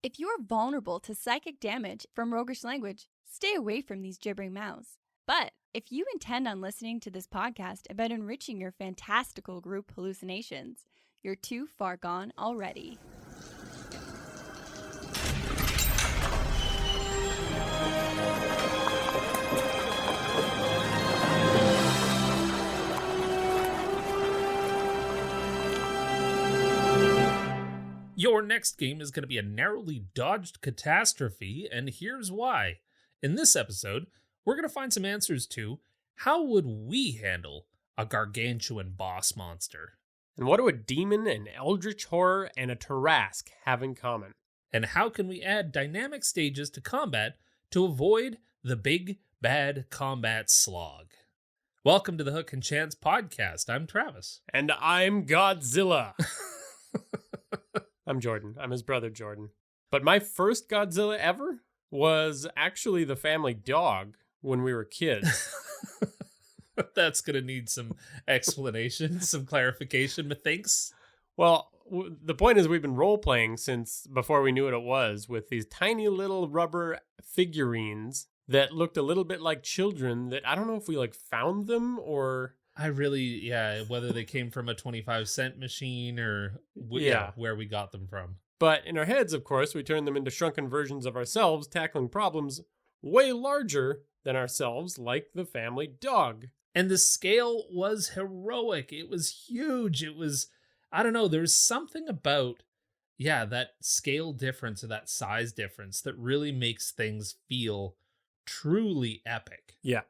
If you're vulnerable to psychic damage from roguish language, stay away from these gibbering mouths. But if you intend on listening to this podcast about enriching your fantastical group hallucinations, you're too far gone already. Your next game is going to be a narrowly dodged catastrophe, and here's why. In this episode, we're going to find some answers to how would we handle a gargantuan boss monster? And what do a demon, an eldritch horror, and a Tarrasque have in common? And how can we add dynamic stages to combat to avoid the big, bad combat slog? Welcome to the Hook and Chance podcast. I'm Travis. And I'm Godzilla. I'm Jordan. I'm his brother, Jordan. But my first Godzilla ever was actually the family dog when we were kids. That's going to need some explanation, some clarification, methinks. Well, the point is we've been role-playing since before we knew what it was with these tiny little rubber figurines that looked a little bit like children that I don't know if we found them or... whether they came from a 25-cent machine or where we got them from. But in our heads, of course, we turned them into shrunken versions of ourselves, tackling problems way larger than ourselves, like the family dog. And the scale was heroic. It was huge. It was, I don't know, there's something about, that scale difference or that size difference that really makes things feel truly epic. Yeah.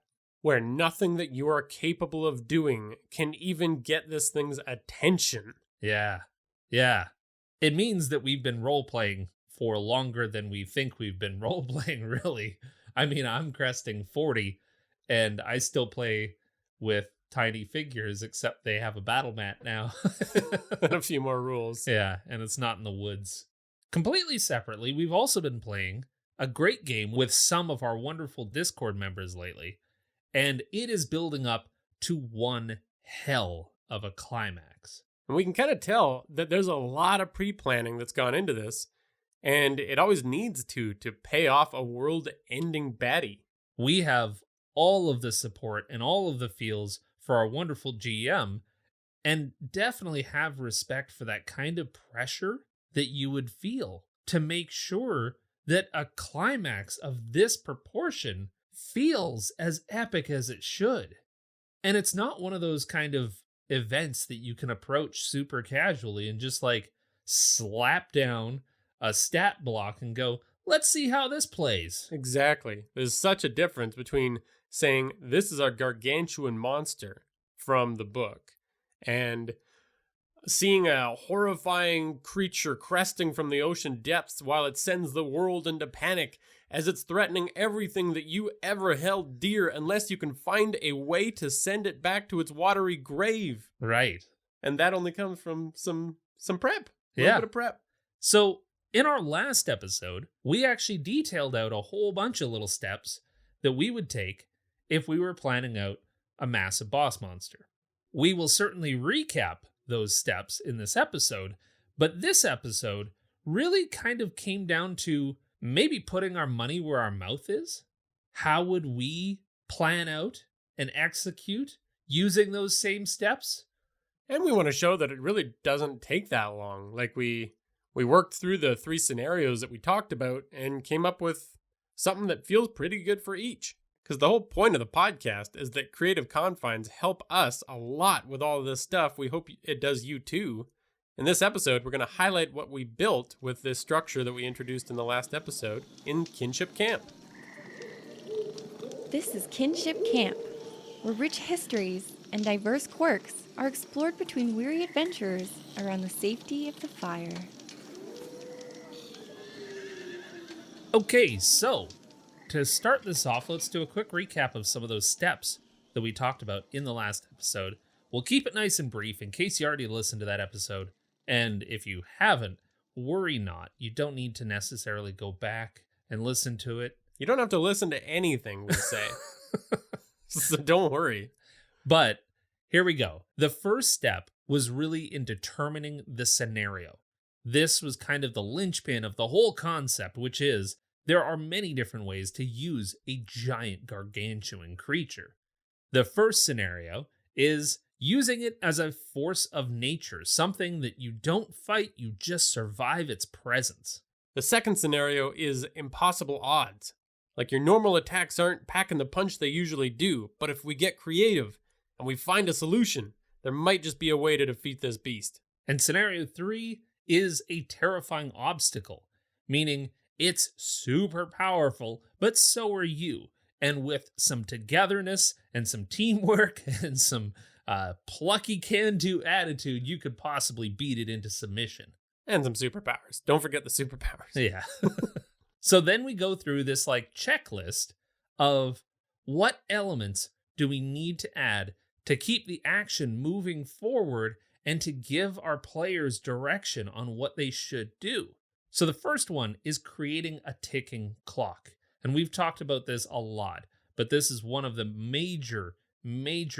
Where nothing that you are capable of doing can even get this thing's attention. Yeah. It means that we've been role-playing for longer than we think we've been role-playing, really. I mean, I'm cresting 40, and I still play with tiny figures, except they have a battle mat now. And a few more rules. Yeah, and it's not in the woods. Completely separately, we've also been playing a great game with some of our wonderful Discord members lately. And it is building up to one hell of a climax. And we can kind of tell that there's a lot of pre-planning that's gone into this, and it always needs to pay off a world-ending baddie. We have all of the support and all of the feels for our wonderful GM, and definitely have respect for that kind of pressure that you would feel to make sure that a climax of this proportion feels as epic as it should. And it's not one of those kind of events that you can approach super casually and just slap down a stat block and go, let's see how this plays. Exactly. There's such a difference between saying this is our gargantuan monster from the book and seeing a horrifying creature cresting from the ocean depths while it sends the world into panic as it's threatening everything that you ever held dear unless you can find a way to send it back to its watery grave. Right. And that only comes from some prep. A little bit of prep. So in our last episode, we actually detailed out a whole bunch of little steps that we would take if we were planning out a massive boss monster. We will certainly recap those steps in this episode, but this episode really kind of came down to maybe putting our money where our mouth is. How would we plan out and execute using those same steps? And we want to show that it really doesn't take that long. We worked through the 3 scenarios that we talked about and came up with something that feels pretty good for each. Because the whole point of the podcast is that Creative Confines help us a lot with all of this stuff. We hope it does you too. In this episode, we're going to highlight what we built with this structure that we introduced in the last episode in Kinship Camp. This is Kinship Camp, where rich histories and diverse quirks are explored between weary adventurers around the safety of the fire. Okay, so to start this off, let's do a quick recap of some of those steps that we talked about in the last episode. We'll keep it nice and brief in case you already listened to that episode. And if you haven't, worry not. You don't need to necessarily go back and listen to it. You don't have to listen to anything we say. So don't worry. But here we go. The first step was really in determining the scenario. this was kind of the linchpin of the whole concept, which is there are many different ways to use a giant gargantuan creature. The first scenario is using it as a force of nature, something that you don't fight, you just survive its presence. The second scenario is impossible odds. Like your normal attacks aren't packing the punch they usually do, but if we get creative and we find a solution, there might just be a way to defeat this beast. And scenario 3 is a terrifying obstacle, meaning it's super powerful, but so are you. And with some togetherness and some teamwork and some plucky can-do attitude, you could possibly beat it into submission. And some superpowers. Don't forget the superpowers. Yeah. So then we go through this checklist of what elements do we need to add to keep the action moving forward and to give our players direction on what they should do. So the first one is creating a ticking clock. And we've talked about this a lot, but this is one of the major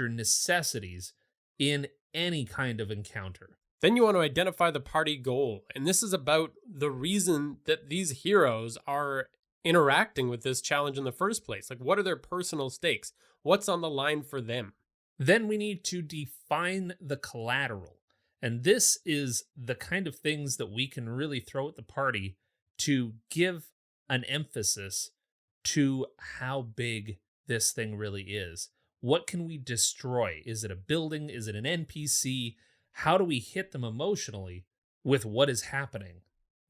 necessities in any kind of encounter. Then you want to identify the party goal. And this is about the reason that these heroes are interacting with this challenge in the first place. Like, what are their personal stakes? What's on the line for them? Then we need to define the collateral. And this is the kind of things that we can really throw at the party to give an emphasis to how big this thing really is. What can we destroy? Is it a building? Is it an NPC? How do we hit them emotionally with what is happening?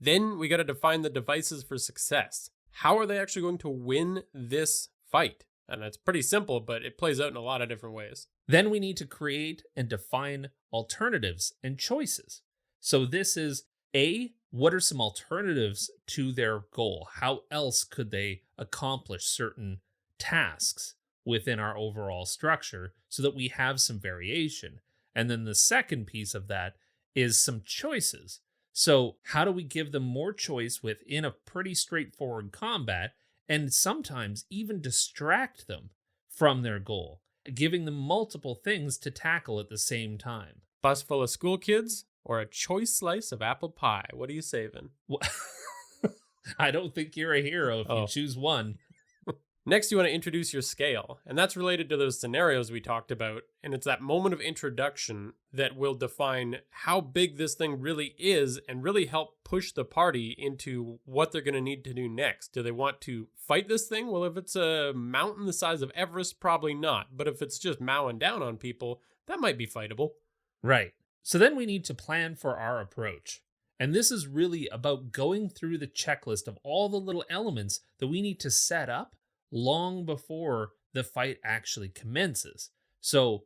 Then we got to define the devices for success. How are they actually going to win this fight? And it's pretty simple, but it plays out in a lot of different ways. Then we need to create and define alternatives and choices. So this is what are some alternatives to their goal? How else could they accomplish certain tasks within our overall structure so that we have some variation? And then the second piece of that is some choices. So how do we give them more choice within a pretty straightforward combat and sometimes even distract them from their goal, giving them multiple things to tackle at the same time? Bus full of school kids or a choice slice of apple pie? What are you saving? I don't think you're a hero if you choose one. Next, you want to introduce your scale, and that's related to those scenarios we talked about, and it's that moment of introduction that will define how big this thing really is and really help push the party into what they're going to need to do next. Do they want to fight this thing? Well, if it's a mountain the size of Everest, probably not. But if it's just mowing down on people, that might be fightable. Right. So then we need to plan for our approach. And this is really about going through the checklist of all the little elements that we need to set up long before the fight actually commences. So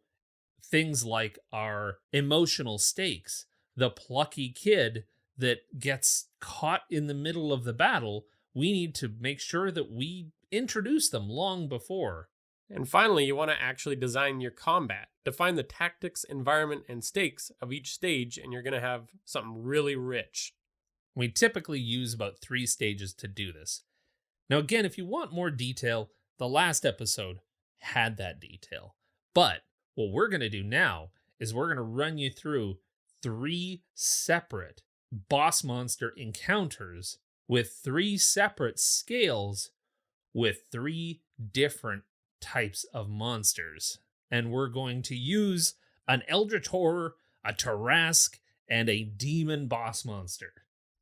things like our emotional stakes, the plucky kid that gets caught in the middle of the battle, we need to make sure that we introduce them long before. And finally, you want to actually design your combat. Define the tactics, environment, and stakes of each stage, and you're going to have something really rich. We typically use about 3 stages to do this. Now, again, if you want more detail, the last episode had that detail. But what we're going to do now is we're going to run you through 3 separate boss monster encounters with 3 separate scales with 3 different types of monsters. And we're going to use an Eldritch Horror, a Tarrasque, and a Demon boss monster.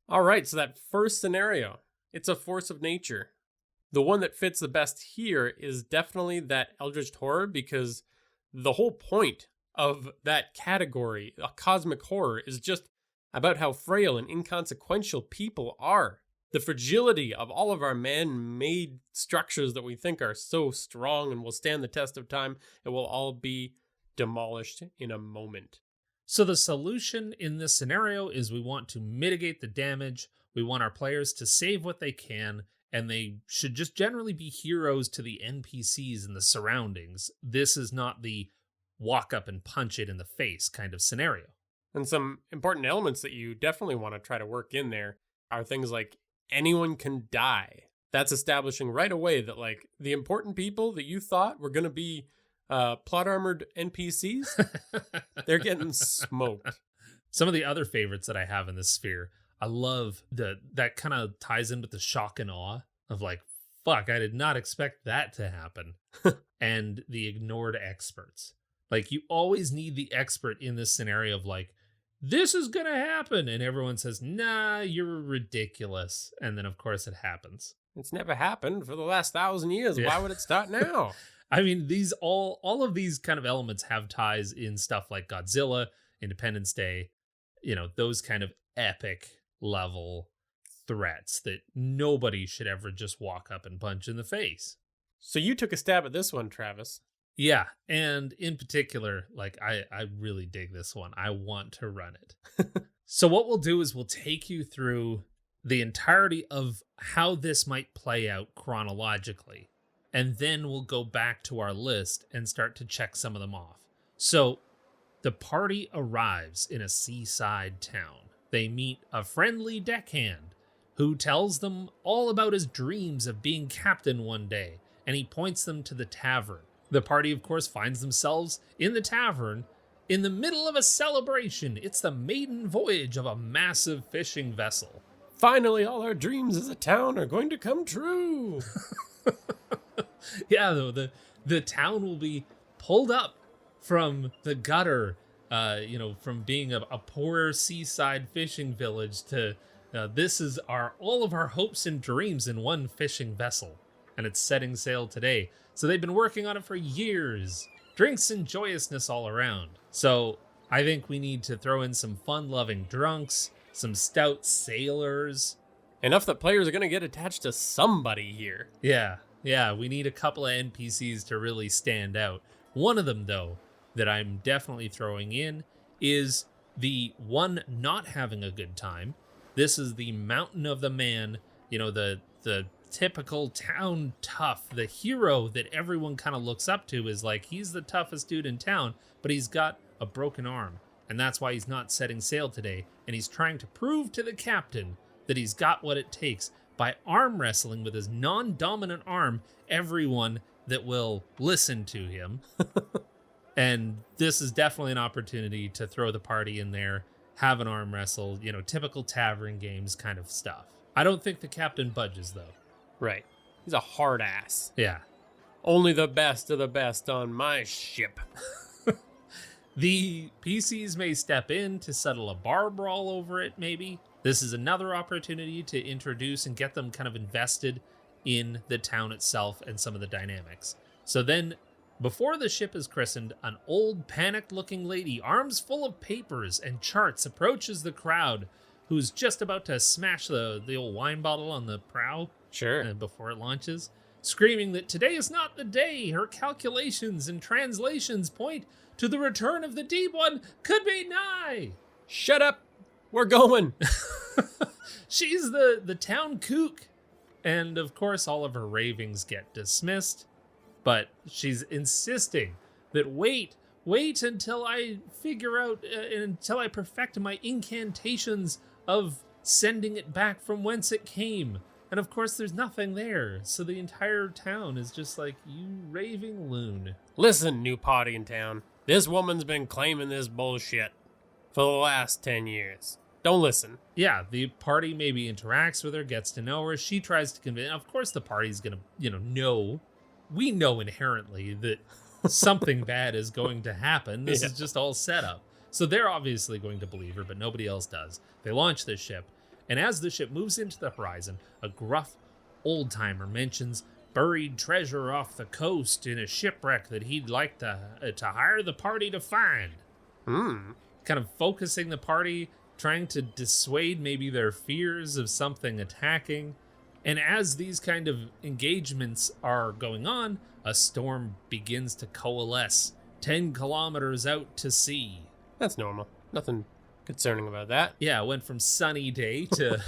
All right, so that first scenario, it's a force of nature. The one that fits the best here is definitely that Eldritch Horror, because the whole point of that category, a cosmic horror, is just about how frail and inconsequential people are. The fragility of all of our man-made structures that we think are so strong and will stand the test of time, it will all be demolished in a moment. So the solution in this scenario is we want to mitigate the damage. We want our players to save what they can, and they should just generally be heroes to the NPCs and the surroundings. This is not the walk up and punch it in the face kind of scenario. And some important elements that you definitely want to try to work in there are things like anyone can die. That's establishing right away that like the important people that you thought were going to be plot armored NPCs, they're getting smoked. Some of the other favorites that I have in this sphere, I love that kind of ties in with the shock and awe of like, fuck, I did not expect that to happen. And the ignored experts. Like, you always need the expert in this scenario of like, this is gonna happen, and everyone says, nah, you're ridiculous. And then of course it happens. It's never happened for the last 1,000 years. Yeah. Why would it start now? I mean, these all of these kind of elements have ties in stuff like Godzilla, Independence Day, those kind of epic level threats that nobody should ever just walk up and punch in the face. So you took a stab at this one, Travis. Yeah, and in particular, like, I really dig this one. I want to run it. So what we'll do is we'll take you through the entirety of how this might play out chronologically, and then we'll go back to our list and start to check some of them off. So the party arrives in a seaside town. They meet a friendly deckhand who tells them all about his dreams of being captain one day, and he points them to the tavern. The party, of course, finds themselves in the tavern in the middle of a celebration. It's the maiden voyage of a massive fishing vessel. Finally, all our dreams as a town are going to come true. Yeah, though, the town will be pulled up from the gutter, from being a poor seaside fishing village to this is all of our hopes and dreams in one fishing vessel. And it's setting sail today. So they've been working on it for years. Drinks and joyousness all around. So I think we need to throw in some fun-loving drunks, some stout sailors. Enough that players are going to get attached to somebody here. Yeah, we need a couple of NPCs to really stand out. One of them, though, that I'm definitely throwing in is the one not having a good time. This is the Mountain of the Man, the typical town tough, the hero that everyone kind of looks up to is like, he's the toughest dude in town, but he's got a broken arm, and that's why he's not setting sail today, and he's trying to prove to the captain that he's got what it takes by arm wrestling with his non-dominant arm everyone that will listen to him. And this is definitely an opportunity to throw the party in there, have an arm wrestle, typical tavern games kind of stuff. I don't think the captain budges, though. Right. He's a hard ass. Yeah. Only the best of the best on my ship. The PCs may step in to settle a bar brawl over it, maybe. This is another opportunity to introduce and get them kind of invested in the town itself and some of the dynamics. So then, before the ship is christened, an old panicked-looking lady, arms full of papers and charts, approaches the crowd, who's just about to smash the old wine bottle on the prow. Sure. Before it launches, screaming that today is not the day. Her calculations and translations point to the return of the deep one could be nigh. Shut up. We're going. She's the town kook. And of course, all of her ravings get dismissed. But she's insisting that wait until I figure out, until I perfect my incantations of sending it back from whence it came. And of course, there's nothing there. So the entire town is just like, you raving loon. Listen, new party in town. This woman's been claiming this bullshit for the last 10 years. Don't listen. Yeah, the party maybe interacts with her, gets to know her. She tries to convince. Of course, the party's going to, know. We know inherently that something bad is going to happen. This is just all set up. So they're obviously going to believe her, but nobody else does. They launch this ship. And as the ship moves into the horizon, a gruff old-timer mentions buried treasure off the coast in a shipwreck that he'd like to hire the party to find. Kind of focusing the party, trying to dissuade maybe their fears of something attacking. And as these kind of engagements are going on, a storm begins to coalesce 10 kilometers out to sea. That's normal. Nothing concerning about that. Yeah, it went from sunny day to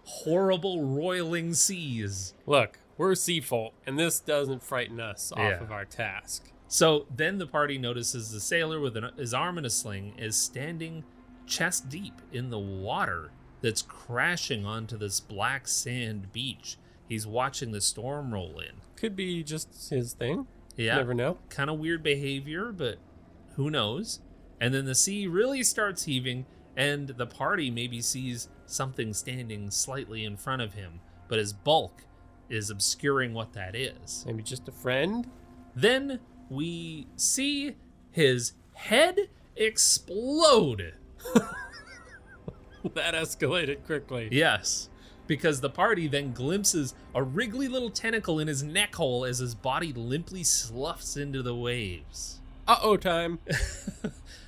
horrible roiling seas. Look, we're sea folk, and this doesn't frighten us off of our task. So then the party notices the sailor with his arm in a sling is standing chest deep in the water that's crashing onto this black sand beach. He's watching the storm roll in. Could be just his thing. Yeah. Never know. Kind of weird behavior, but who knows? And then the sea really starts heaving, and the party maybe sees something standing slightly in front of him, but his bulk is obscuring what that is. Maybe just a friend? Then we see his head explode. That escalated quickly. Yes, because the party then glimpses a wriggly little tentacle in his neck hole as his body limply sloughs into the waves. Uh-oh time.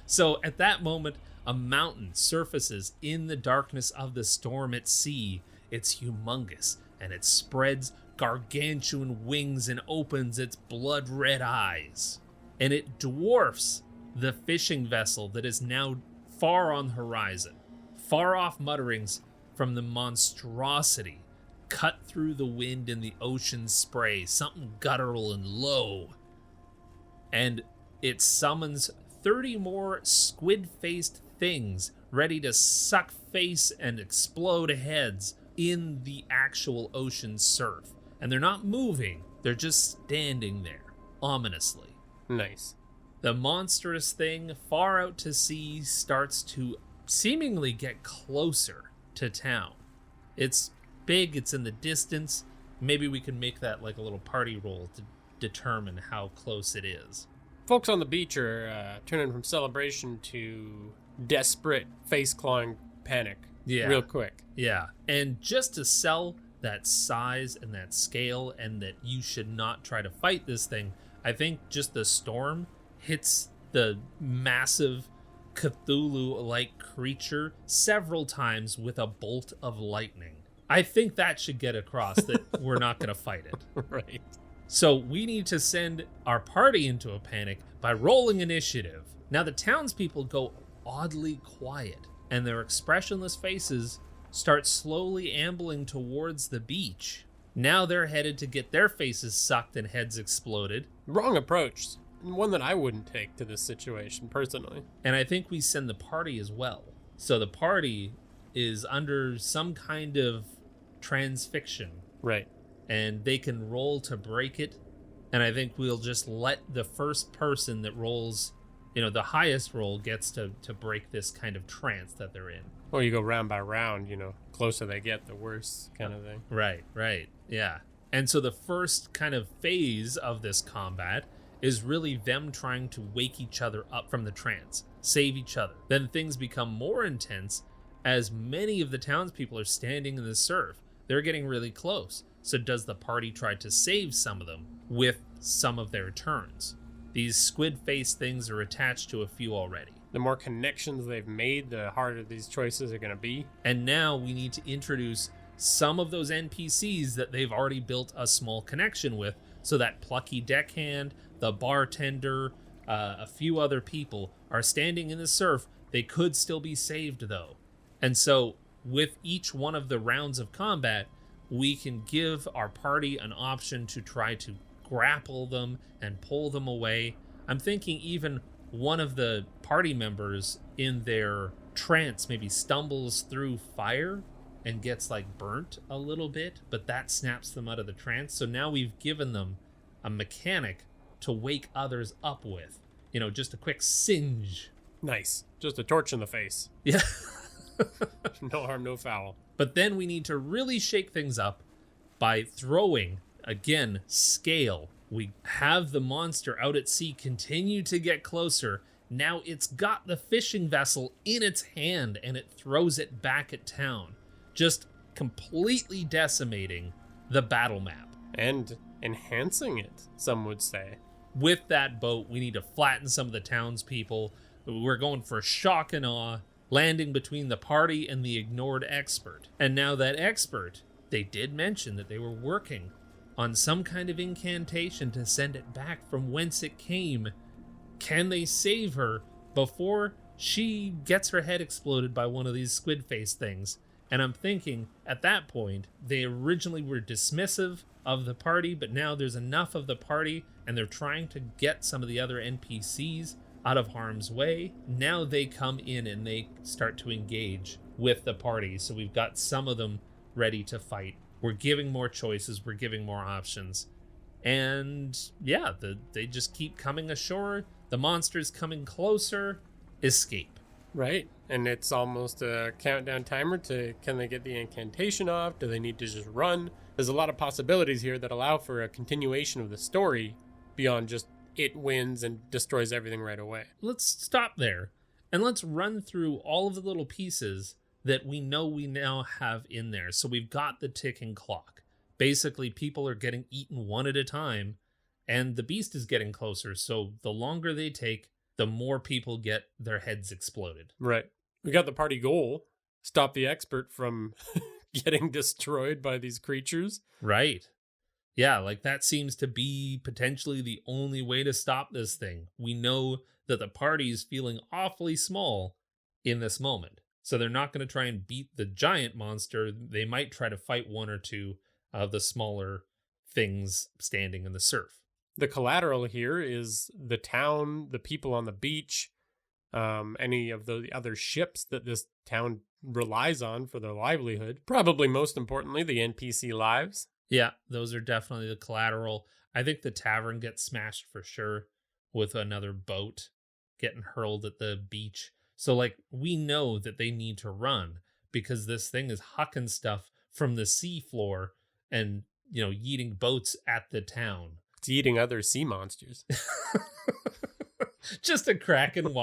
So at that moment, a mountain surfaces in the darkness of the storm at sea. It's humongous, and it spreads gargantuan wings and opens its blood-red eyes. And it dwarfs the fishing vessel that is now far on the horizon. Far-off mutterings from the monstrosity cut through the wind and the ocean spray, something guttural and low. And it summons 30 more squid-faced things ready to suck face and explode heads in the actual ocean surf. And they're not moving, they're just standing there, ominously. Nice. The monstrous thing far out to sea starts to seemingly get closer to town. It's big, it's in the distance. Maybe we can make that like a little party roll to determine how close it is. Folks on the beach are turning from celebration to desperate, face-clawing panic. Yeah. Real quick. Yeah. And just to sell that size and that scale and that you should not try to fight this thing, I think just the storm hits the massive Cthulhu-like creature several times with a bolt of lightning. I think that should get across that we're not going to fight it. Right. So we need to send our party into a panic by rolling initiative. Now the townspeople go oddly quiet, and their expressionless faces start slowly ambling towards the beach. Now they're headed to get their faces sucked and heads exploded. Wrong approach. One that I wouldn't take to this situation, personally. And I think we send the party as well. So the party is under some kind of transfixion. Right. And they can roll to break it. And I think we'll just let the first person that rolls, the highest roll gets to break this kind of trance that they're in. Or you go round by round, closer they get, the worse kind of thing. Right. Yeah. And so the first kind of phase of this combat is really them trying to wake each other up from the trance, save each other. Then things become more intense as many of the townspeople are standing in the surf. They're getting really close. So does the party try to save some of them with some of their turns? These squid-faced things are attached to a few already. The more connections they've made, the harder these choices are going to be. And now we need to introduce some of those NPCs that they've already built a small connection with. So that plucky deckhand, the bartender, a few other people are standing in the surf. They could still be saved, though. And so with each one of the rounds of combat, we can give our party an option to try to grapple them and pull them away. I'm thinking even one of the party members in their trance maybe stumbles through fire and gets burnt a little bit, but that snaps them out of the trance. So now we've given them a mechanic to wake others up with. Just a quick singe. Nice. Just a torch in the face. Yeah. No harm, no foul. But then we need to really shake things up by throwing, again, scale. We have the monster out at sea continue to get closer. Now it's got the fishing vessel in its hand and it throws it back at town, just completely decimating the battle map. And enhancing it, some would say. With that boat, we need to flatten some of the townspeople. We're going for shock and awe, landing between the party and the ignored expert. And now that expert, they did mention that they were working on some kind of incantation to send it back from whence it came. Can they save her before she gets her head exploded by one of these squid-faced things? And I'm thinking, at that point, they originally were dismissive of the party, but now there's enough of the party, and they're trying to get some of the other NPCs out of harm's way. Now they come in and they start to engage with the party. So we've got some of them ready to fight. We're giving more choices. We're giving more options. And they just keep coming ashore. The monster's coming closer. Escape. Right. And it's almost a countdown timer to, can they get the incantation off? Do they need to just run? There's a lot of possibilities here that allow for a continuation of the story beyond just it wins and destroys everything right away. Let's stop there and let's run through all of the little pieces that we know we now have in there. So we've got the ticking clock. Basically, people are getting eaten one at a time, and the beast is getting closer. So the longer they take, the more people get their heads exploded. Right. We got the party goal: stop the expert from getting destroyed by these creatures. Right. Yeah, like that seems to be potentially the only way to stop this thing. We know that the party's feeling awfully small in this moment. So they're not going to try and beat the giant monster. They might try to fight one or two of the smaller things standing in the surf. The collateral here is the town, the people on the beach, any of the other ships that this town relies on for their livelihood. Probably most importantly, the NPC lives. Yeah, those are definitely the collateral. I think the tavern gets smashed for sure with another boat getting hurled at the beach. So, like, we know that they need to run because this thing is hucking stuff from the sea floor and, yeeting boats at the town. It's eating other sea monsters. Just a kraken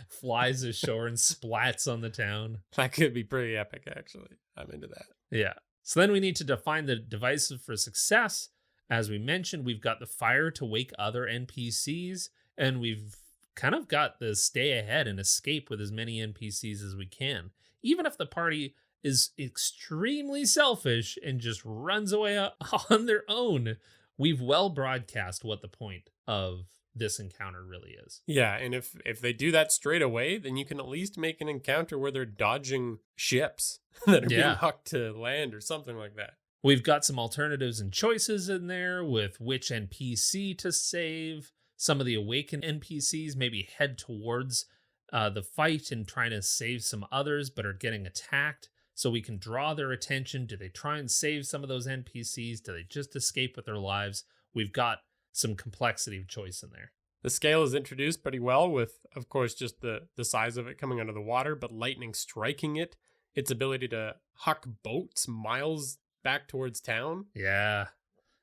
flies ashore and splats on the town. That could be pretty epic, actually. I'm into that. Yeah. So then we need to define the devices for success. As we mentioned, we've got the fire to wake other NPCs, and we've kind of got the stay ahead and escape with as many NPCs as we can. Even if the party is extremely selfish and just runs away on their own, we've well broadcast what the point of this encounter really is. Yeah, and if they do that straight away, then you can at least make an encounter where they're dodging ships that are being hucked to land or something like that. We've got some alternatives and choices in there with which NPC to save. Some of the awakened NPCs maybe head towards the fight and trying to save some others, but are getting attacked. So we can draw their attention. Do they try and save some of those NPCs? Do they just escape with their lives? We've got some complexity of choice in there. The scale is introduced pretty well with, of course, just the size of it coming out of the water, but lightning striking it, its ability to huck boats miles back towards town. Yeah,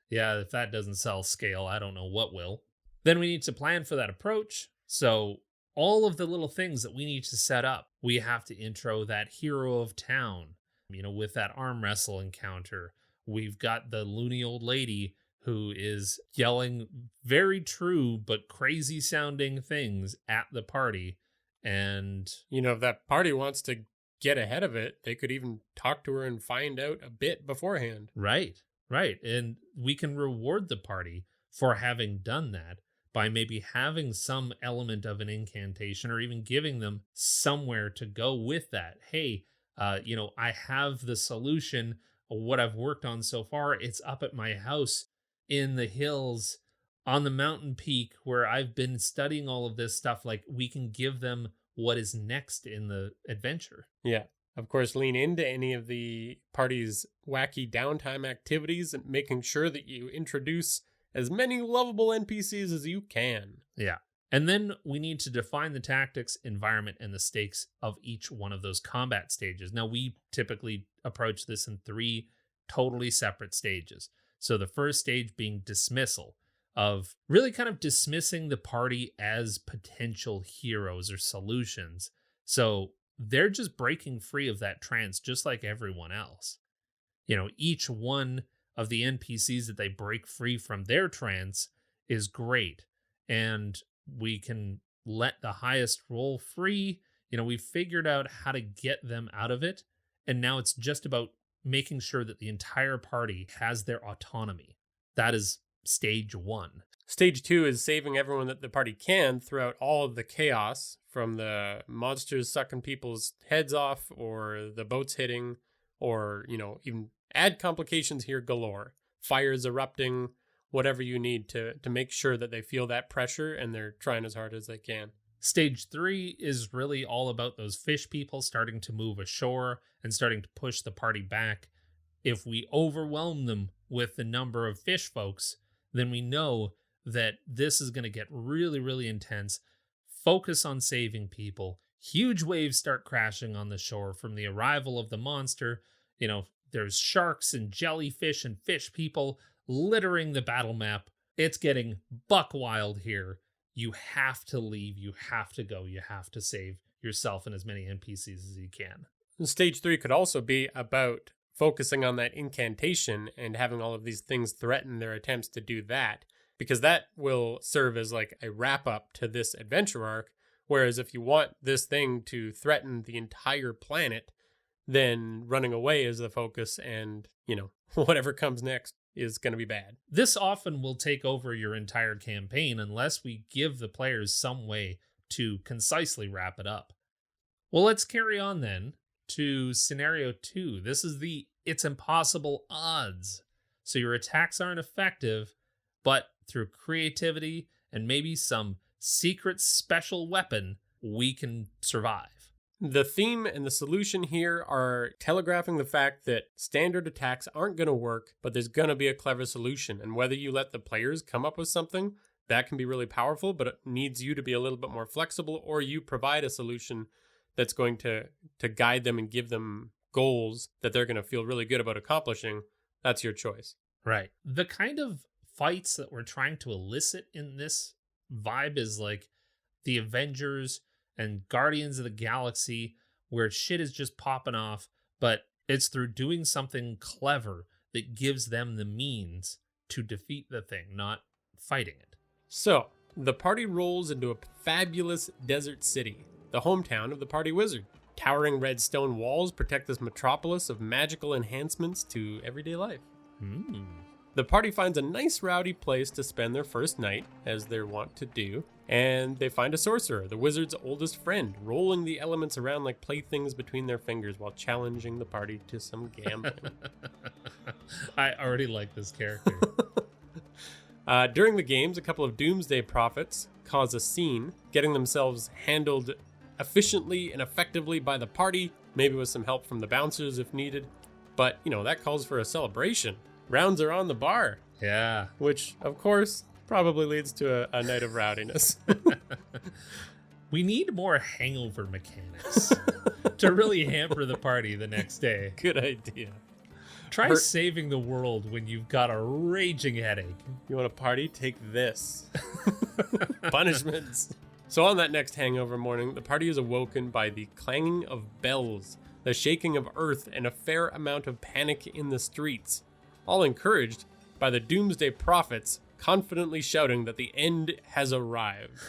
if that doesn't sell scale, I don't know what will. Then we need to plan for that approach. So all of the little things that we need to set up, we have to intro that hero of town, with that arm wrestle encounter. We've got the loony old lady who is yelling very true but crazy sounding things at the party. And, if that party wants to get ahead of it, they could even talk to her and find out a bit beforehand. Right. And we can reward the party for having done that by maybe having some element of an incantation or even giving them somewhere to go with that. Hey, I have the solution of what I've worked on so far. It's up at my house in the hills on the mountain peak where I've been studying all of this stuff. Like, we can give them what is next in the adventure. Yeah. Of course, lean into any of the party's wacky downtime activities and making sure that you introduce as many lovable NPCs as you can. Yeah. And then we need to define the tactics, environment, and the stakes of each one of those combat stages. Now, we typically approach this in 3 totally separate stages. So the first stage being dismissal, of really kind of dismissing the party as potential heroes or solutions. So they're just breaking free of that trance just like everyone else. Each one of the NPCs that they break free from their trance is great. And we can let the highest roll free. We've figured out how to get them out of it. And now it's just about making sure that the entire party has their autonomy. That is stage 1. Stage 2 is saving everyone that the party can throughout all of the chaos, from the monsters sucking people's heads off or the boats hitting, or, even add complications here galore. Fires erupting, whatever you need to make sure that they feel that pressure and they're trying as hard as they can. Stage 3 is really all about those fish people starting to move ashore and starting to push the party back. If we overwhelm them with the number of fish folks, then we know that this is going to get really, really intense. Focus on saving people. Huge waves start crashing on the shore from the arrival of the monster. There's sharks and jellyfish and fish people littering the battle map. It's getting buck wild here. You have to leave. You have to go. You have to save yourself and as many NPCs as you can. Stage 3 could also be about focusing on that incantation and having all of these things threaten their attempts to do that, because that will serve as like a wrap up to this adventure arc. Whereas if you want this thing to threaten the entire planet, then running away is the focus, and, whatever comes next is going to be bad. This often will take over your entire campaign unless we give the players some way to concisely wrap it up. Well, let's carry on then to scenario 2. This is the it's impossible odds. So your attacks aren't effective, but through creativity and maybe some secret special weapon, we can survive. The theme and the solution here are telegraphing the fact that standard attacks aren't going to work, but there's going to be a clever solution. And whether you let the players come up with something, that can be really powerful, but it needs you to be a little bit more flexible, or you provide a solution that's going to guide them and give them goals that they're going to feel really good about accomplishing. That's your choice. Right. The kind of fights that we're trying to elicit in this vibe is like the Avengers and Guardians of the Galaxy, where shit is just popping off, but it's through doing something clever that gives them the means to defeat the thing, not fighting it. So, the party rolls into a fabulous desert city, the hometown of the party wizard. Towering red stone walls protect this metropolis of magical enhancements to everyday life. The party finds a nice rowdy place to spend their first night, as they're wont to do, and they find a sorcerer, the wizard's oldest friend, rolling the elements around like playthings between their fingers while challenging the party to some gambling. I already like this character. During the games, a couple of doomsday prophets cause a scene, getting themselves handled efficiently and effectively by the party, maybe with some help from the bouncers if needed. But, that calls for a celebration. Rounds are on the bar. Yeah. Which, of course, probably leads to a night of rowdiness. We need more hangover mechanics to really hamper the party the next day. Good idea. Try saving the world when you've got a raging headache. You want a party? Take this. Punishments. So on that next hangover morning, the party is awoken by the clanging of bells, the shaking of earth, and a fair amount of panic in the streets, all encouraged by the doomsday prophets confidently shouting that the end has arrived.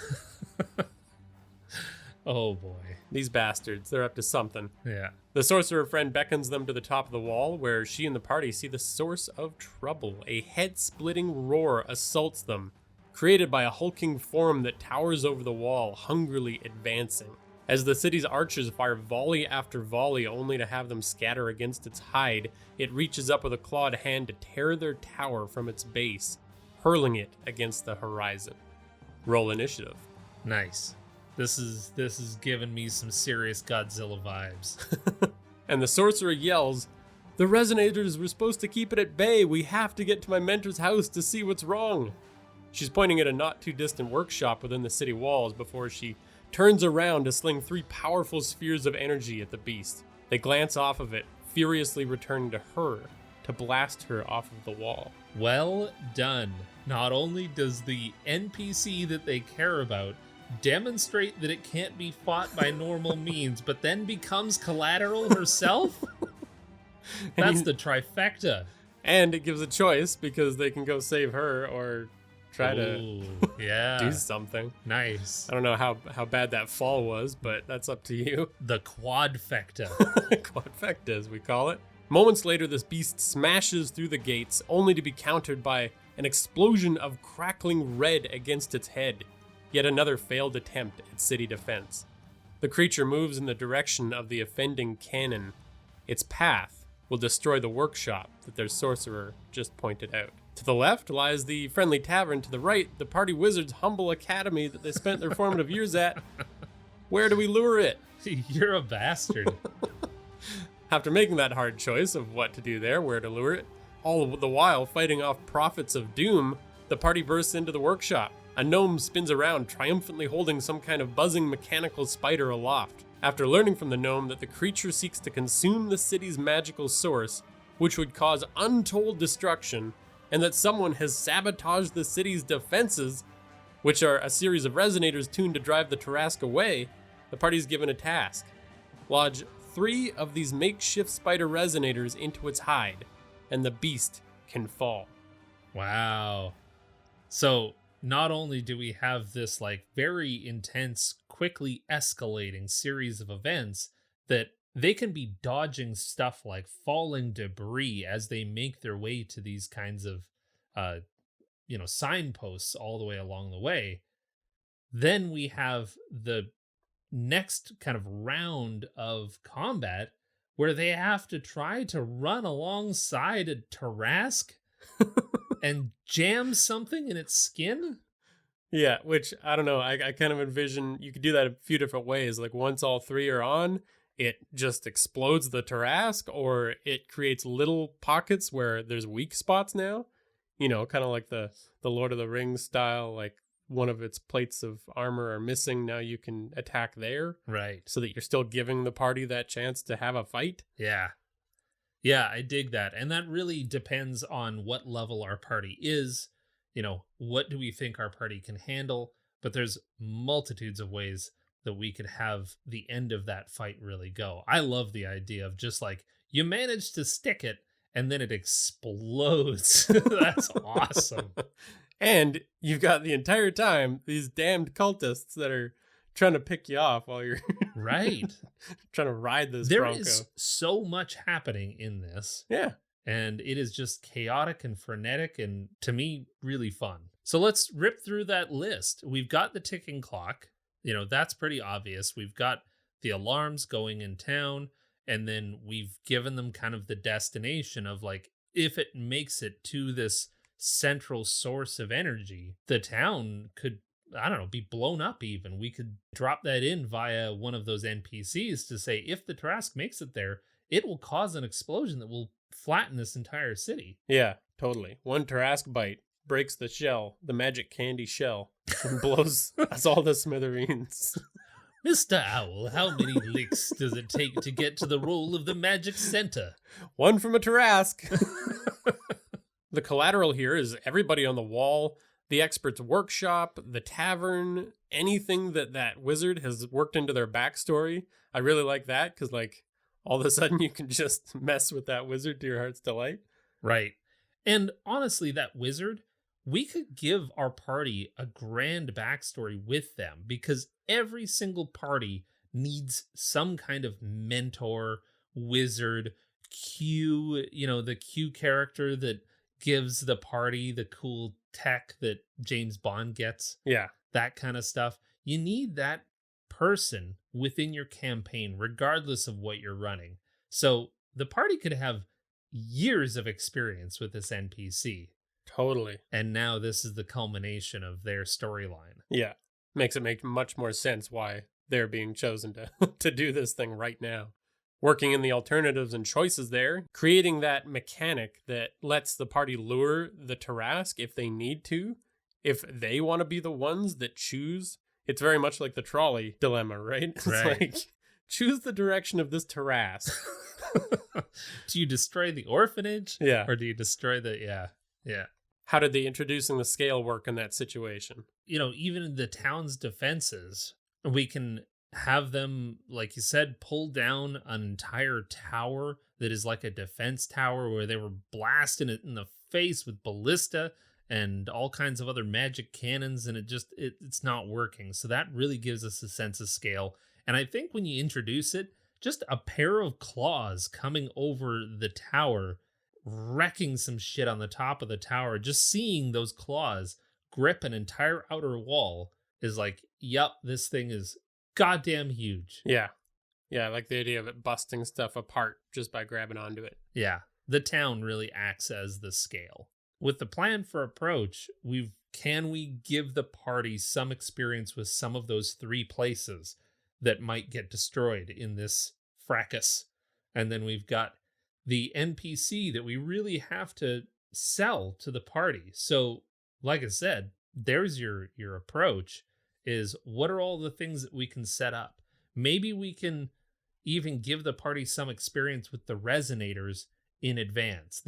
Oh boy. These bastards, they're up to something. Yeah. The sorcerer friend beckons them to the top of the wall, where she and the party see the source of trouble. A head-splitting roar assaults them, created by a hulking form that towers over the wall, hungrily advancing. As the city's archers fire volley after volley only to have them scatter against its hide, it reaches up with a clawed hand to tear their tower from its base, hurling it against the horizon. Roll initiative. Nice. This is giving me some serious Godzilla vibes. And the sorcerer yells, "The resonators were supposed to keep it at bay. We have to get to my mentor's house to see what's wrong." She's pointing at a not too distant workshop within the city walls before she turns around to sling 3 powerful spheres of energy at the beast. They glance off of it, furiously returning to her to blast her off of the wall. Well done. Not only does the NPC that they care about demonstrate that it can't be fought by normal means, but then becomes collateral herself? That's the trifecta. And it gives a choice, because they can go save her or try to do something. Nice. I don't know how bad that fall was, but that's up to you. The quadfecta. Quadfecta, as we call it. Moments later, this beast smashes through the gates, only to be countered by an explosion of crackling red against its head. Yet another failed attempt at city defense. The creature moves in the direction of the offending cannon. Its path will destroy the workshop that their sorcerer just pointed out. To the left lies the friendly tavern. To the right, the party wizard's humble academy that they spent their formative years at. Where do we lure it? You're a bastard. After making that hard choice of what to do there, where to lure it, all the while fighting off prophets of doom, the party bursts into the workshop. A gnome spins around, triumphantly holding some kind of buzzing mechanical spider aloft. After learning from the gnome that the creature seeks to consume the city's magical source, which would cause untold destruction, and that someone has sabotaged the city's defenses, which are a series of resonators tuned to drive the Tarrasque away, the party's given a task. Lodge 3 of these makeshift spider resonators into its hide, and the beast can fall. Wow. So not only do we have this like very intense, quickly escalating series of events that they can be dodging stuff like falling debris as they make their way to these kinds of signposts all the way along the way. Then we have the next kind of round of combat where they have to try to run alongside a Tarrasque and jam something in its skin. Yeah, which I don't know. I kind of envision you could do that a few different ways. Like once all 3 are on, it just explodes the Tarrasque, or it creates little pockets where there's weak spots now. Kind of like the Lord of the Rings style, like one of its plates of armor are missing. Now you can attack there. Right. So that you're still giving the party that chance to have a fight. Yeah. Yeah, I dig that. And that really depends on what level our party is. What do we think our party can handle? But there's multitudes of ways that we could have the end of that fight really go. I love the idea of just like, you manage to stick it and then it explodes. That's awesome. And you've got the entire time these damned cultists that are trying to pick you off while you're right trying to ride this There Bronco. is so much happening in this. Yeah. And it is just chaotic and frenetic and, to me, really fun. So let's rip through that list. We've got the ticking clock. That's pretty obvious. We've got the alarms going in town. And then we've given them kind of the destination of like, if it makes it to this central source of energy, the town could, I don't know, be blown up even. We could drop that in via one of those NPCs to say, if the Tarrasque makes it there, it will cause an explosion that will flatten this entire city. Yeah, totally. One Tarrasque bite breaks the shell, the magic candy shell, and blows us all to smithereens. Mr. Owl, how many licks does it take to get to the roll of the magic center? One from a Tarrasque. The collateral here is everybody on the wall, the expert's workshop, the tavern, anything that wizard has worked into their backstory. I really like that because, like, all of a sudden you can just mess with that wizard to your heart's delight. Right. And honestly, that wizard, we could give our party a grand backstory with them because every single party needs some kind of mentor, wizard, Q, the Q character that gives the party the cool tech that James Bond gets. Yeah. That kind of stuff. You need that person within your campaign, regardless of what you're running. So the party could have years of experience with this NPC. Totally. And now this is the culmination of their storyline. Yeah. Makes it make much more sense why they're being chosen to do this thing right now. Working in the alternatives and choices there, creating that mechanic that lets the party lure the Tarrasque if they need to, if they want to be the ones that choose. It's very much like the trolley dilemma, right? It's like, choose the direction of this Tarrasque. Do you destroy the orphanage? Yeah. Or do you destroy the, yeah. How did the introducing the scale work in that situation? Even in the town's defenses, we can have them, like you said, pull down an entire tower that is like a defense tower where they were blasting it in the face with ballista and all kinds of other magic cannons, and it's not working. So that really gives us a sense of scale. And I think when you introduce it, just a pair of claws coming over the tower, wrecking some shit on the top of the tower, just seeing those claws grip an entire outer wall is like, yep, this thing is goddamn huge. Yeah. Yeah, I like the idea of it busting stuff apart just by grabbing onto it. Yeah, the town really acts as the scale. With the plan for approach, can we give the party some experience with some of those 3 places that might get destroyed in this fracas? And then we've got the NPC that we really have to sell to the party. So, like I said, there's your approach, is what are all the things that we can set up? Maybe we can even give the party some experience with the resonators in advance.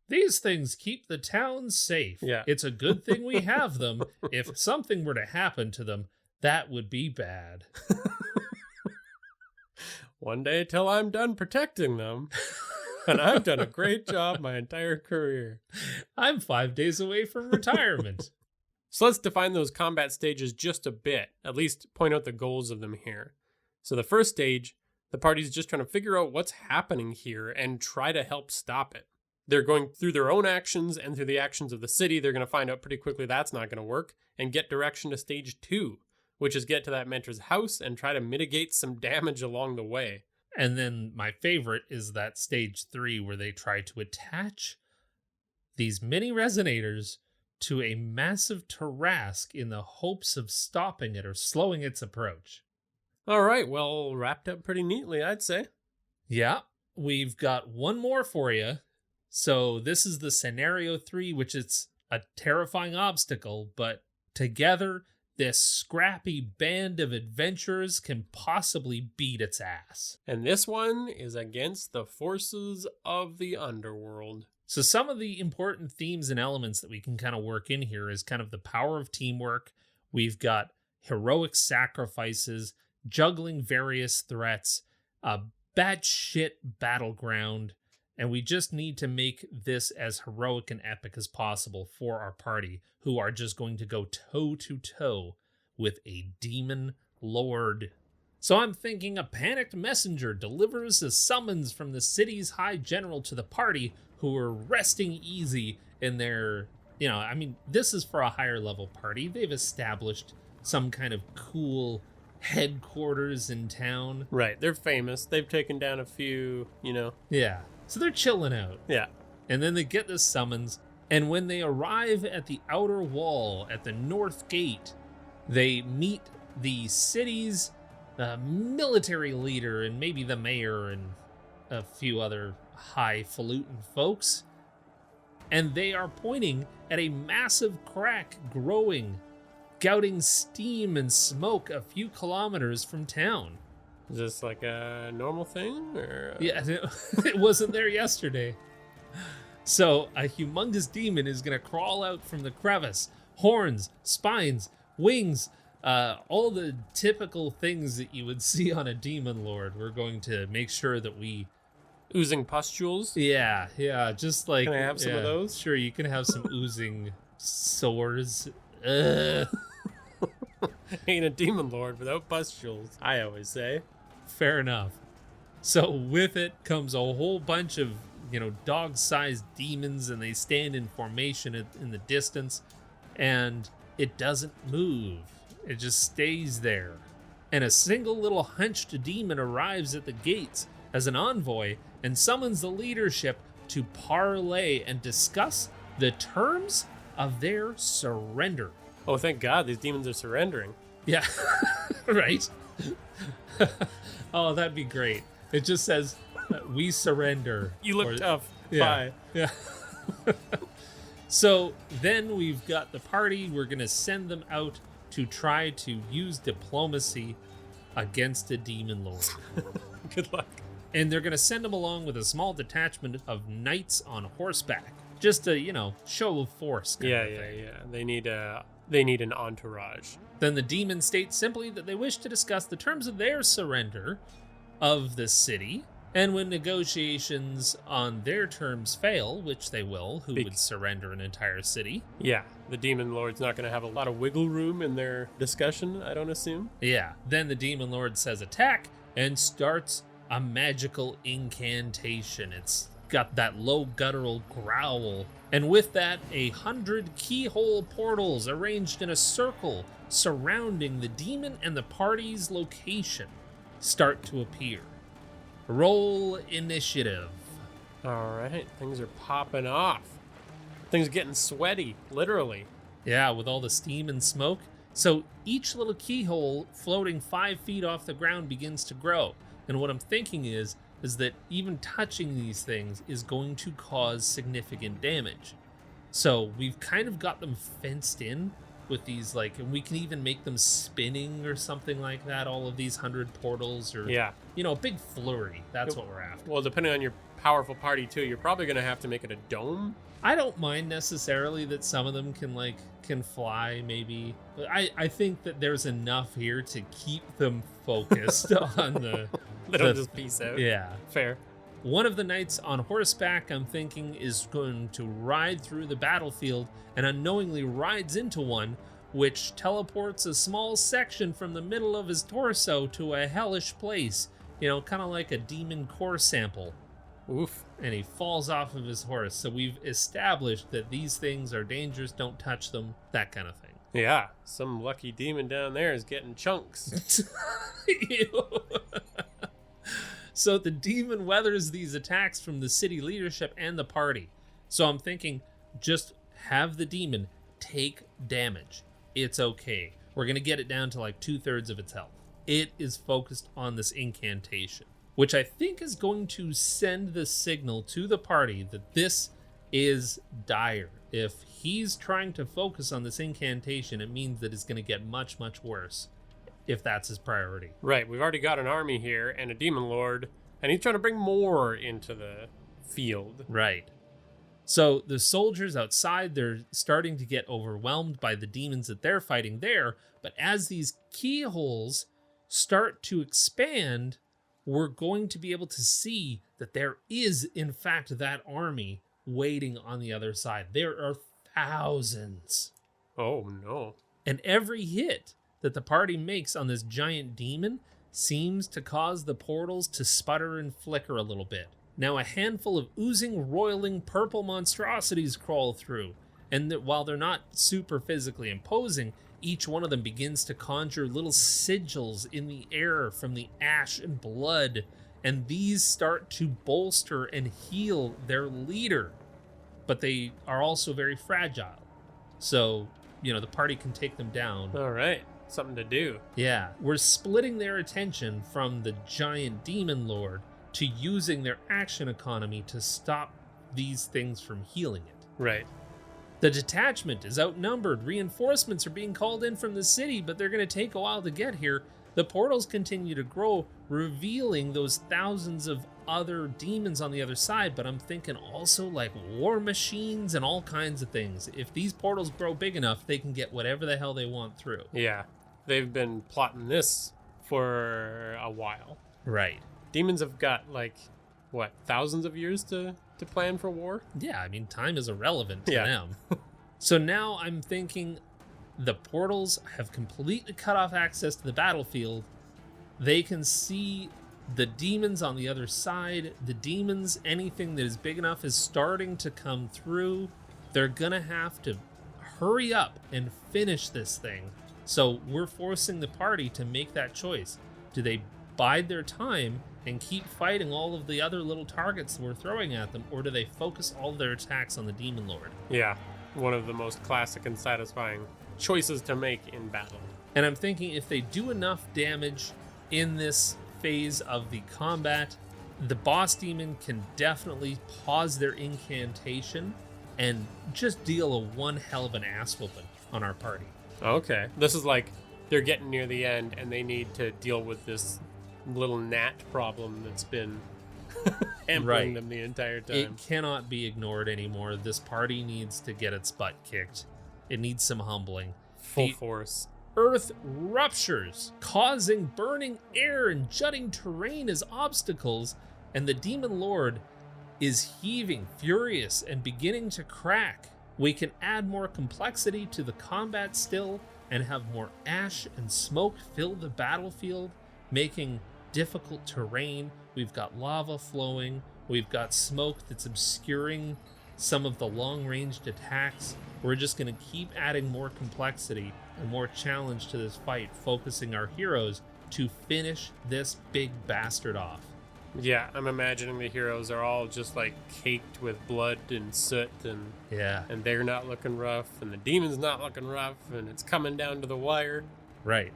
These things keep the town safe. Yeah. It's a good thing we have them. If something were to happen to them, that would be bad. One day till I'm done protecting them. And I've done a great job my entire career. I'm 5 days away from retirement. So let's define those combat stages just a bit, at least point out the goals of them here. So the first stage, the party's just trying to figure out what's happening here and try to help stop it. They're going through their own actions and through the actions of the city. They're going to find out pretty quickly that's not going to work and get direction to stage 2, which is get to that mentor's house and try to mitigate some damage along the way. And then my favorite is that stage 3 where they try to attach these mini resonators to a massive Tarrasque in the hopes of stopping it or slowing its approach. All right, well, wrapped up pretty neatly, I'd say. Yeah, we've got one more for you. So this is the scenario 3, which is a terrifying obstacle, but together, this scrappy band of adventurers can possibly beat its ass. And this one is against the forces of the underworld. So some of the important themes and elements that we can kind of work in here is kind of the power of teamwork. We've got heroic sacrifices, juggling various threats, a batshit battleground, and we just need to make this as heroic and epic as possible for our party, who are just going to go toe-to-toe with a demon lord. So I'm thinking a panicked messenger delivers a summons from the city's high general to the party, who are resting easy in their, this is for a higher level party. They've established some kind of cool headquarters in town. Right, they're famous. They've taken down a few, Yeah, so they're chilling out. Yeah. And then they get this summons, and when they arrive at the outer wall at the north gate, they meet the city's military leader and maybe the mayor and a few other highfalutin folks, and they are pointing at a massive crack growing, gouting steam and smoke a few kilometers from town. Is this like a normal thing? Or Yeah, it wasn't there yesterday. So a humongous demon is going to crawl out from the crevice. Horns, spines, wings, all the typical things that you would see on a demon lord. We're going to make sure that we... Oozing pustules? Yeah, just like... Can I have some of those? Sure, you can have some oozing sores. Ain't a demon lord without pustules, I always say. Fair enough. So with it comes a whole bunch of, dog-sized demons, and they stand in formation in the distance, and it doesn't move. It just stays there. And a single little hunched demon arrives at the gates as an envoy and summons the leadership to parley and discuss the terms of their surrender. Oh, thank God, these demons are surrendering. Yeah, right? Oh, that'd be great. It just says, we surrender. You look tough. Yeah, Bye. Yeah. So then we've got the party. We're going to send them out to try to use diplomacy against a demon lord. Good luck. And they're going to send them along with a small detachment of knights on horseback. Just a, show of force kind of thing. Yeah. They need an entourage. Then the demons state simply that they wish to discuss the terms of their surrender of the city, and when negotiations on their terms fail, which they will, who would surrender an entire city? Yeah, the demon lord's not going to have a lot of wiggle room in their discussion, I don't assume. Yeah, then the demon lord says attack and starts a magical incantation. It's got that low guttural growl, and with that, 100 keyhole portals arranged in a circle surrounding the demon and the party's location start to appear. Roll initiative. All right, things are popping off. Things are getting sweaty, literally. Yeah, with all the steam and smoke. So each little keyhole floating 5 feet off the ground begins to grow. And what I'm thinking is that even touching these things is going to cause significant damage. So we've kind of got them fenced in with these, like, and we can even make them spinning or something like that. All of these 100 portals, or a big flurry. That's what we're after. Well, depending on your powerful party too, you're probably going to have to make it a dome. I don't mind necessarily that some of them can fly, maybe. But I think that there's enough here to keep them focused on the... They don't just peace out. Yeah. Fair. One of the knights on horseback, I'm thinking, is going to ride through the battlefield and unknowingly rides into one, which teleports a small section from the middle of his torso to a hellish place. Kind of like a demon core sample. Oof. And he falls off of his horse. So we've established that these things are dangerous, don't touch them, that kind of thing. Yeah, some lucky demon down there is getting chunks. So the demon weathers these attacks from the city leadership and the party. So I'm thinking, just have the demon take damage. It's okay. We're going to get it down to like 2/3 of its health. It is focused on this incantation, which I think is going to send the signal to the party that this is dire. If he's trying to focus on this incantation, it means that it's going to get much, much worse, if that's his priority. Right, we've already got an army here and a demon lord, and he's trying to bring more into the field. Right. So the soldiers outside, they're starting to get overwhelmed by the demons that they're fighting there, but as these keyholes start to expand, we're going to be able to see that there is, in fact, that army waiting on the other side. There are thousands. Oh, no. And every hit that the party makes on this giant demon seems to cause the portals to sputter and flicker a little bit. Now a handful of oozing, roiling purple monstrosities crawl through, and while they're not super physically imposing, each one of them begins to conjure little sigils in the air from the ash and blood, and these start to bolster and heal their leader. But they are also very fragile. So, the party can take them down. All right. Something to do. Yeah. We're splitting their attention from the giant demon lord to using their action economy to stop these things from healing it. Right. The detachment is outnumbered. Reinforcements are being called in from the city, but they're going to take a while to get here. The portals continue to grow, revealing those thousands of other demons on the other side, but I'm thinking also like war machines and all kinds of things. If these portals grow big enough, they can get whatever the hell they want through. Yeah. They've been plotting this for a while. Right. Demons have got, thousands of years to plan for war? Yeah, time is irrelevant to them. So now I'm thinking the portals have completely cut off access to the battlefield. They can see the demons on the other side. The demons, anything that is big enough, is starting to come through. They're gonna have to hurry up and finish this thing. So we're forcing the party to make that choice. Do they bide their time and keep fighting all of the other little targets we're throwing at them, or do they focus all their attacks on the demon lord? Yeah, one of the most classic and satisfying choices to make in battle. And I'm thinking if they do enough damage in this phase of the combat, the boss demon can definitely pause their incantation and just deal a one hell of an ass whooping on our party. Okay. This is like they're getting near the end and they need to deal with this little gnat problem that's been hampering them the entire time. It cannot be ignored anymore. This party needs to get its butt kicked. It needs some humbling. Full force. Earth ruptures, causing burning air and jutting terrain as obstacles, and the demon lord is heaving, furious, and beginning to crack. We can add more complexity to the combat still and have more ash and smoke fill the battlefield, making difficult terrain. We've got lava flowing. We've got smoke that's obscuring some of the long-ranged attacks. We're just going to keep adding more complexity and more challenge to this fight, focusing our heroes to finish this big bastard off. Yeah, I'm imagining the heroes are all just caked with blood and soot, and they're not looking rough, and the demon's not looking rough, and it's coming down to the wire. Right.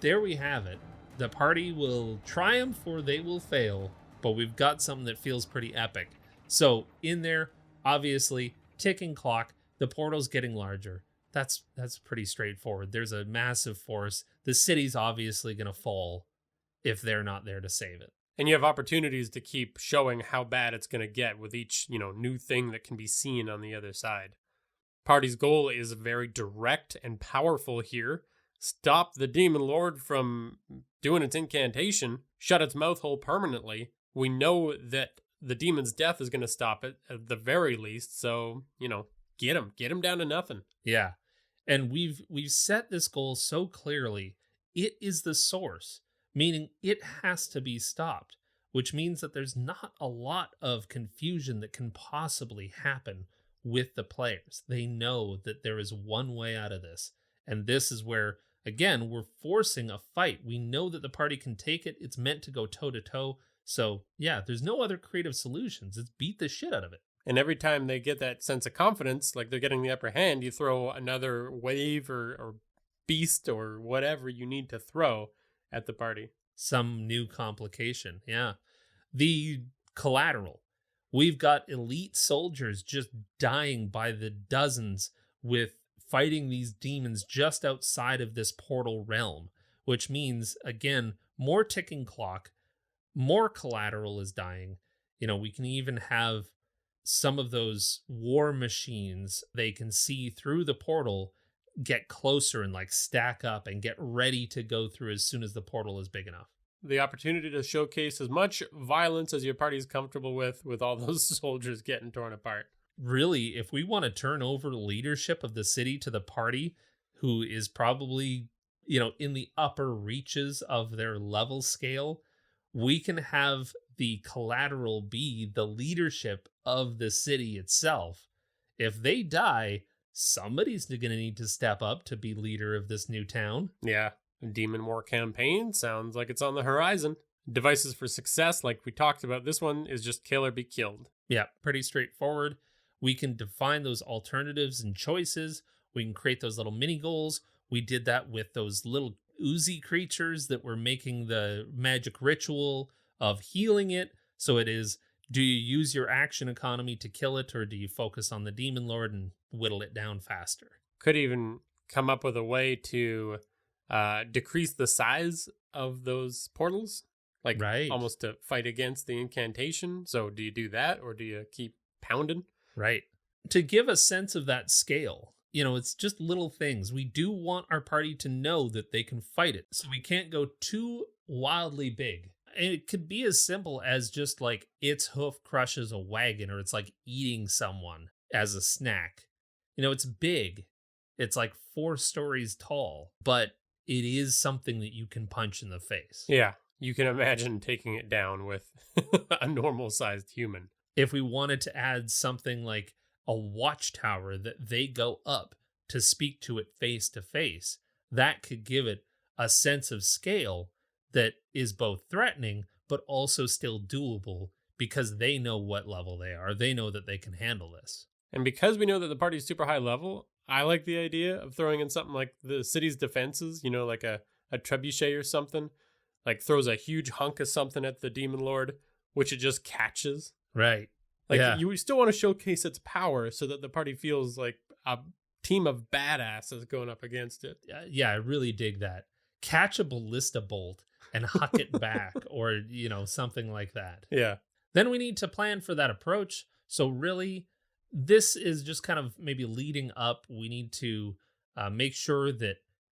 There we have it. The party will triumph or they will fail, but we've got something that feels pretty epic. So in there, obviously, ticking clock, the portal's getting larger. That's pretty straightforward. There's a massive force. The city's obviously going to fall if they're not there to save it. And you have opportunities to keep showing how bad it's going to get with each, new thing that can be seen on the other side. Party's goal is very direct and powerful here. Stop the Demon Lord from doing its incantation, shut its mouth hole permanently. We know that the demon's death is going to stop it at the very least, so, get him down to nothing. Yeah. And we've set this goal so clearly. It is the source, meaning it has to be stopped, which means that there's not a lot of confusion that can possibly happen with the players. They know that there is one way out of this. And this is where, again, we're forcing a fight. We know that the party can take it. It's meant to go toe to toe. So yeah, there's no other creative solutions. It's beat the shit out of it. And every time they get that sense of confidence, like they're getting the upper hand, you throw another wave or beast or whatever you need to throw at the party. Some new complication, yeah. The collateral. We've got elite soldiers just dying by the dozens with fighting these demons just outside of this portal realm, which means, again, more ticking clock, more collateral is dying. We can even have some of those war machines they can see through the portal get closer and stack up and get ready to go through as soon as the portal is big enough. The opportunity to showcase as much violence as your party is comfortable with all those soldiers getting torn apart. Really, if we want to turn over leadership of the city to the party, who is probably, in the upper reaches of their level scale, we can have the collateral be the leadership of the city itself. If they die, somebody's going to need to step up to be leader of this new town. Yeah, a Demon War campaign sounds like it's on the horizon. Devices for success, like we talked about, this one is just kill or be killed. Yeah, pretty straightforward. We can define those alternatives and choices. We can create those little mini goals. We did that with those little oozy creatures that were making the magic ritual of healing it. So it is, do you use your action economy to kill it, or do you focus on the Demon Lord and whittle it down faster? Could even come up with a way to decrease the size of those portals, right, almost to fight against the incantation. So do you do that, or do you keep pounding? Right. To give a sense of that scale, it's just little things. We do want our party to know that they can fight it. So we can't go too wildly big. And it could be as simple as just its hoof crushes a wagon, or it's eating someone as a snack. It's big. It's 4 stories tall, but it is something that you can punch in the face. Yeah. You can imagine taking it down with a normal sized human. If we wanted to add something like a watchtower that they go up to speak to it face to face, that could give it a sense of scale that is both threatening, but also still doable because they know what level they are. They know that they can handle this. And because we know that the party's super high level, I like the idea of throwing in something like the city's defenses, like a trebuchet or something, throws a huge hunk of something at the Demon Lord, which it just catches. Right. You still want to showcase its power so that the party feels like a team of badasses going up against it. Yeah, I really dig that. Catch a ballista bolt and huck it back, or, something like that. Yeah. Then we need to plan for that approach. So really, this is just kind of maybe leading up. We need to make sure that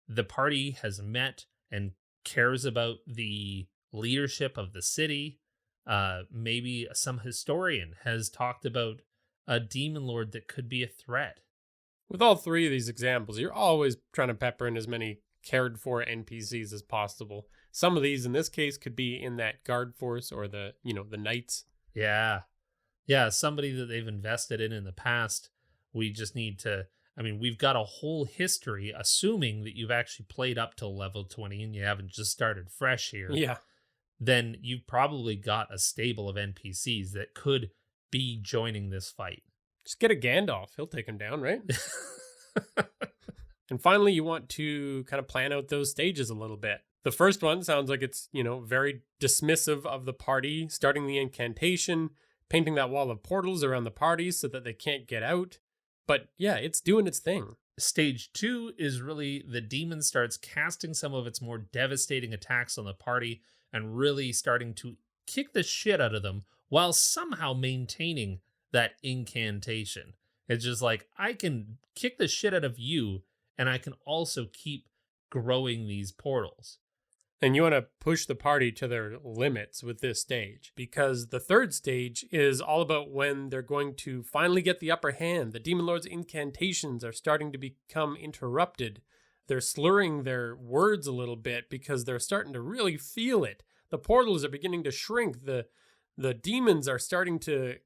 the party has met and cares about the leadership of the city. Maybe some historian has talked about a Demon Lord that could be a threat. With all 3 of these examples, you're always trying to pepper in as many cared for NPCs as possible. Some of these, in this case, could be in that guard force or the knights. Yeah, somebody that they've invested in the past. We just need to, we've got a whole history, assuming that you've actually played up to level 20 and you haven't just started fresh here. Yeah. Then you've probably got a stable of NPCs that could be joining this fight. Just get a Gandalf. He'll take him down, right? And finally, you want to kind of plan out those stages a little bit. The first one sounds like it's, very dismissive of the party, starting the incantation, painting that wall of portals around the party so that they can't get out. But yeah, it's doing its thing. Stage 2 is really the demon starts casting some of its more devastating attacks on the party and really starting to kick the shit out of them while somehow maintaining that incantation. It's just like, I can kick the shit out of you, and I can also keep growing these portals. And you want to push the party to their limits with this stage, because the third stage is all about when they're going to finally get the upper hand. The Demon Lord's incantations are starting to become interrupted. They're slurring their words a little bit because they're starting to really feel it. The portals are beginning to shrink. The demons are starting to,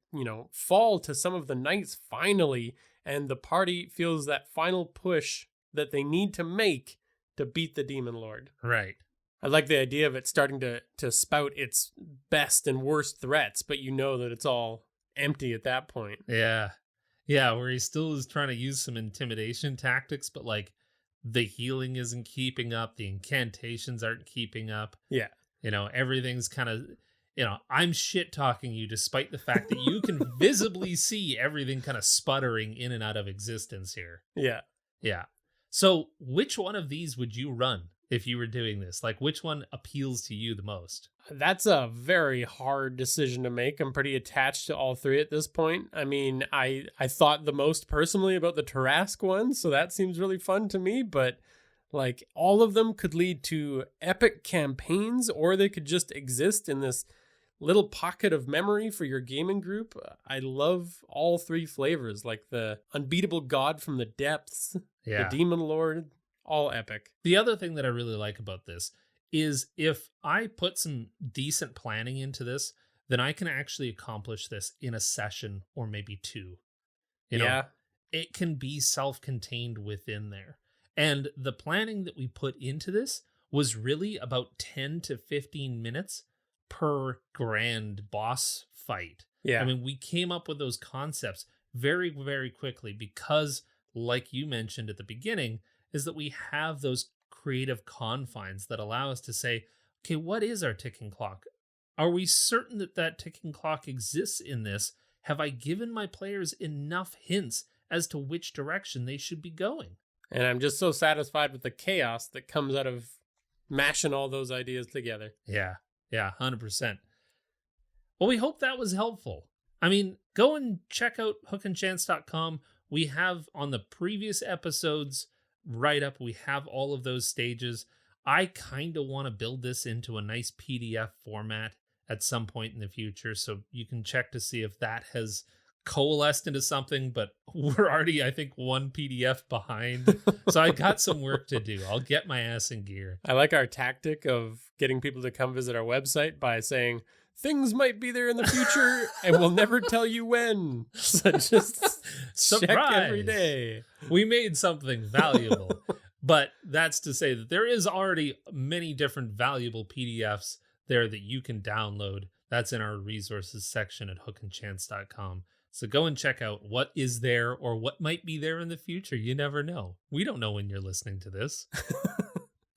fall to some of the knights finally, and the party feels that final push that they need to make to beat the Demon Lord. Right. I like the idea of it starting to spout its best and worst threats, but you know that it's all empty at that point. Yeah. Yeah, where he still is trying to use some intimidation tactics, but like the healing isn't keeping up, the incantations aren't keeping up. Yeah. Everything's kind of, I'm shit talking you despite the fact that you can visibly see everything kind of sputtering in and out of existence here. Yeah. Yeah. So which one of these would you run if you were doing this? Like, which one appeals to you the most? That's a very hard decision to make. I'm pretty attached to all three at this point. I mean, I thought the most personally about the Tarrasque one, so that seems really fun to me, but like all of them could lead to epic campaigns, or they could just exist in this little pocket of memory for your gaming group. I love all three flavors, like the unbeatable god from the depths, the Demon Lord, all epic. The other thing that I really like about this is if I put some decent planning into this, then I can actually accomplish this in a session or maybe two. It can be self-contained within there. And the planning that we put into this was really about 10 to 15 minutes per grand boss fight. Yeah. I mean, we came up with those concepts very, very quickly because, like you mentioned at the beginning, is that we have those creative confines that allow us to say, okay, what is our ticking clock? Are we certain that that ticking clock exists in this? Have I given my players enough hints as to which direction they should be going? And I'm just so satisfied with the chaos that comes out of mashing all those ideas together. Yeah, 100%. Well, we hope that was helpful. I mean, go and check out hookandchance.com. We have on the previous episodes write-up, we have all of those stages. I kind of want to build this into a nice PDF format at some point in the future, so you can check to see if that has coalesced into something, but we're already, I think, one PDF behind. So I got some work to do. I'll get my ass in gear. I like our tactic of getting people to come visit our website by saying, things might be there in the future and we'll never tell you when. So just check every day. We made something valuable. But that's to say that there is already many different valuable PDFs there that you can download. That's in our resources section at hookandchance.com. So go and check out what is there or what might be there in the future. You never know. We don't know when you're listening to this.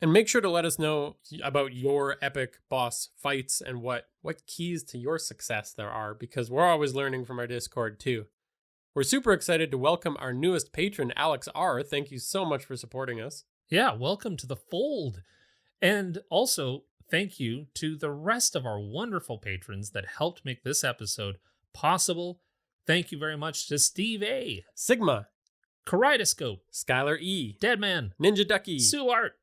And make sure to let us know about your epic boss fights and what keys to your success there are, because we're always learning from our Discord too. We're super excited to welcome our newest patron, Alex R. Thank you so much for supporting us. Yeah, welcome to the fold. And also, thank you to the rest of our wonderful patrons that helped make this episode possible. Thank you very much to Steve A., Sigma, Kaleidoscope, Skylar E., Deadman, Ninja Ducky, Sue Art,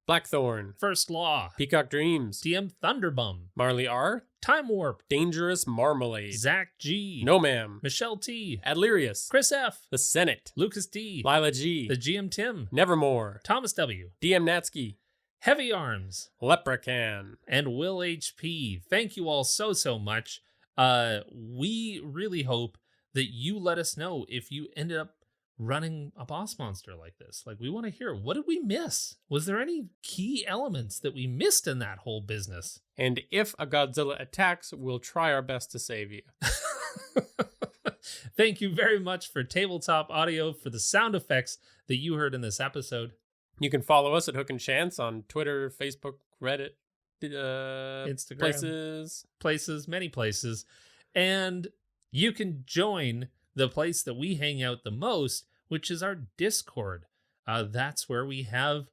Blackthorn, First Law, Peacock Dreams, DM Thunderbum, Marley R., Time Warp, Dangerous Marmalade, Zach G., No Ma'am, Michelle T., Adlerius, Chris F., The Senate, Lucas D., Lila G., The GM Tim, Nevermore, Thomas W., DM Natsky, Heavy Arms, Leprechaun, and Will HP. Thank you all so much. We really hope that you let us know if you ended up running a boss monster like this. Like, we want to hear, what did we miss? Was there any key elements that we missed in that whole business? And if a Godzilla attacks, we'll try our best to save you. Thank you very much for Tabletop Audio for the sound effects that you heard in this episode. You can follow us at Hook and Chance on Twitter, Facebook, Reddit, Instagram. Places, many places. And you can join the place that we hang out the most, which is our Discord. That's where we have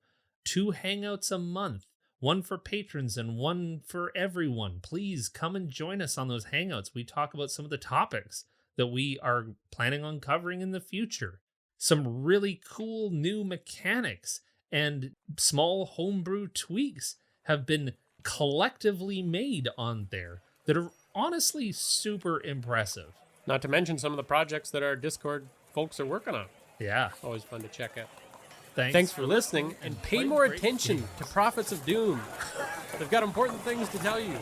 2 hangouts a month, one for patrons and one for everyone. Please come and join us on those hangouts. We talk about some of the topics that we are planning on covering in the future. Some really cool new mechanics and small homebrew tweaks have been collectively made on there that are honestly super impressive. Not to mention some of the projects that our Discord folks are working on. Yeah. Always fun to check out. Thanks for listening, and pay more attention to Prophets of Doom. They've got important things to tell you.